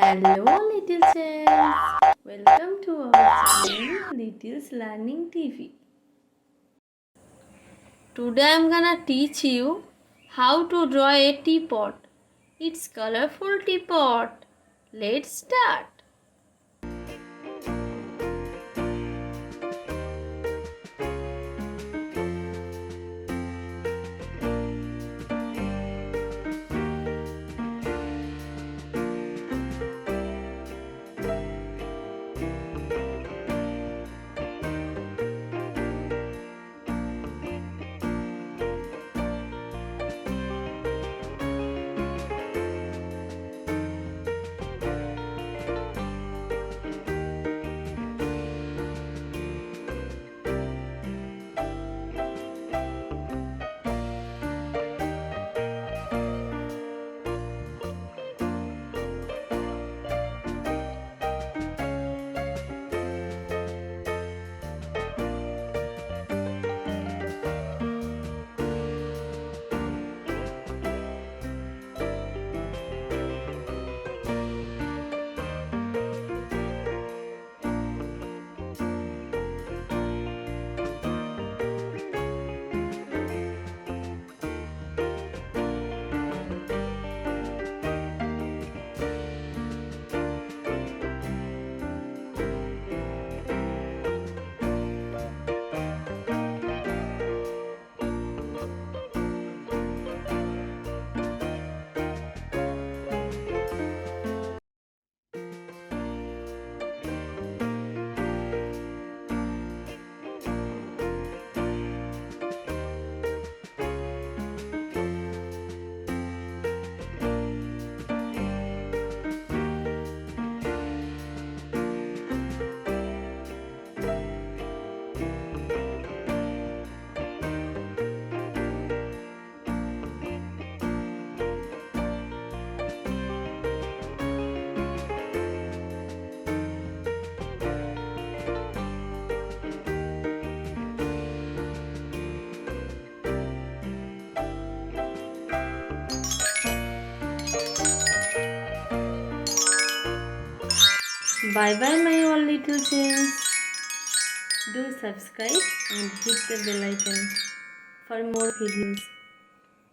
Hello little chels, welcome to our channel Little's Learning TV. Today I am gonna teach you how to draw a teapot. It's colorful teapot. Let's start. Bye bye my all little chels. Do subscribe and hit the bell icon for more videos.